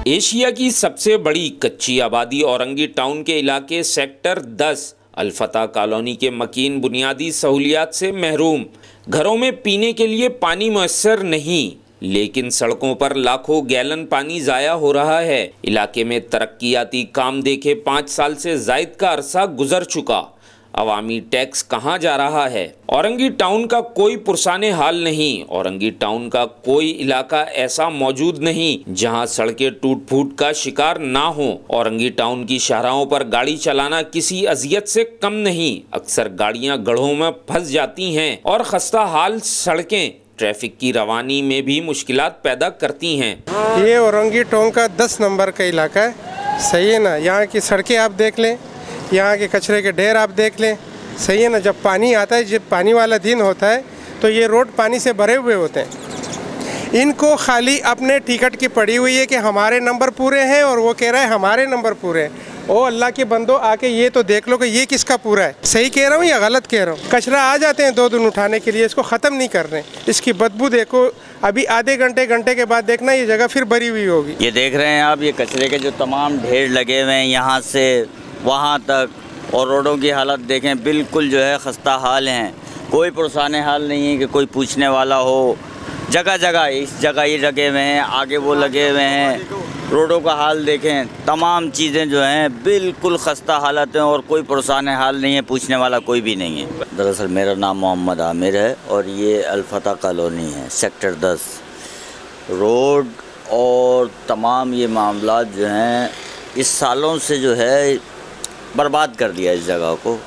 Asia की सबसे बड़ी कच्ची आबादी औरंगी टाउन के इलाके सेक्टर 10 अल-फतह कॉलोनी के मकीन बुनियादी सहूलियात से महरूम। घरों में पीने के लिए पानी मुयस्सर नहीं, लेकिन सड़कों पर लाखों गैलन पानी जाया हो रहा है। इलाके में तरक्कियाती काम देखे 5 साल से जायद का अरसा गुजर चुका। अवामी टैक्स कहाँ जा रहा है? औरंगी टाउन का कोई पुरसाने हाल नहीं। औरंगी टाउन का कोई इलाका ऐसा मौजूद नहीं जहां सड़कें टूट फूट का शिकार ना हो। औरंगी टाउन की शाहराहों पर गाड़ी चलाना किसी अजियत से कम नहीं। अक्सर गाड़ियां गड्ढों में फंस जाती हैं और खस्ता हाल सड़कें ट्रैफिक की रवानी में भी मुश्किलात पैदा करती हैं। ये औरंगी टाउन का 10 नंबर का इलाका है, सही है ना। यहाँ की सड़कें आप देख लें, यहाँ के कचरे के ढेर आप देख लें, सही है ना। जब पानी आता है, जब पानी वाला दिन होता है तो ये रोड पानी से भरे हुए होते हैं। इनको खाली अपने टिकट की पड़ी हुई है कि हमारे नंबर पूरे हैं और वो कह रहा है हमारे नंबर पूरे हैं। ओ अल्लाह के बंदो, आके ये तो देख लो कि ये किसका पूरा है। सही कह रहा हूँ या गलत कह रहा हूँ? कचरा आ जाते हैं 2 दिन उठाने के लिए, इसको ख़त्म नहीं कर रहे। इसकी बदबू देखो, अभी आधे घंटे के बाद देखना ये जगह फिर भरी हुई होगी। ये देख रहे हैं आप, ये कचरे के जो तमाम ढेर लगे हुए हैं यहाँ से वहाँ तक, और रोडों की हालत देखें, बिल्कुल जो है खस्ता हाल हैं। कोई पुरसाने हाल नहीं है कि कोई पूछने वाला हो। जगह जगह, इस जगह ये लगे हुए हैं, आगे वो लगे हुए हैं। रोडों का हाल देखें, तमाम चीज़ें जो हैं बिल्कुल खस्ता हालत हैं और कोई पुरसाने हाल नहीं है, पूछने वाला कोई भी नहीं है। दरअसल मेरा नाम मोहम्मद आमिर है और ये अल-फतह कॉलोनी है, सेक्टर 10। रोड और तमाम ये मामलात जो हैं इस सालों से जो है बर्बाद कर दिया इस जगह को।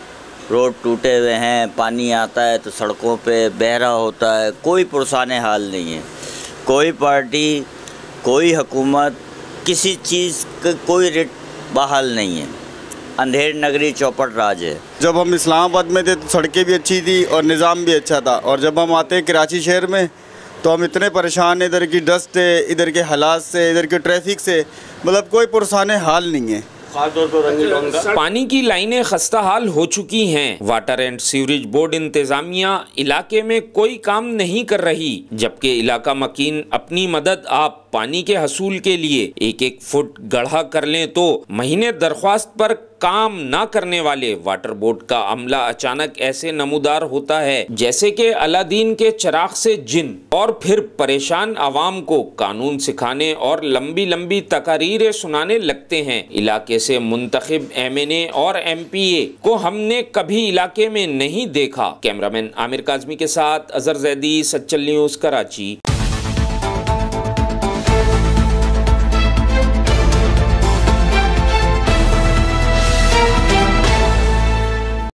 रोड टूटे हुए हैं, पानी आता है तो सड़कों पे बहरा होता है, कोई पुरसाने हाल नहीं है। कोई पार्टी, कोई हुकूमत, किसी चीज़ का कोई रेट बहाल नहीं है। अंधेर नगरी चौपट राज है। जब हम इस्लामाबाद में थे तो सड़कें भी अच्छी थी और निज़ाम भी अच्छा था, और जब हम आते हैं कराची शहर में तो हम इतने परेशान हैं, इधर की डस्ट है, इधर के हालात से, इधर के ट्रैफिक से, मतलब कोई पुरसाने हाल नहीं है। पानी की लाइनें खस्ता हाल हो चुकी हैं। वाटर एंड सीवरेज बोर्ड इंतजामिया इलाके में कोई काम नहीं कर रही, जबकि इलाका मकीन अपनी मदद आप पानी के हसूल के लिए 1-1 फुट गड्ढा कर लें तो महीने दरख्वास्त पर काम ना करने वाले वाटर बोर्ड का अमला अचानक ऐसे नमूदार होता है जैसे कि अलादीन के चिराग से जिन, और फिर परेशान आवाम को कानून सिखाने और लंबी लंबी तकारीरें सुनाने लगते हैं। इलाके से मुंतखब MNA और MPA को हमने कभी इलाके में नहीं देखा। कैमरामैन आमिर काज़मी के साथ अजहर जैदी, सच्चल न्यूज़, कराची।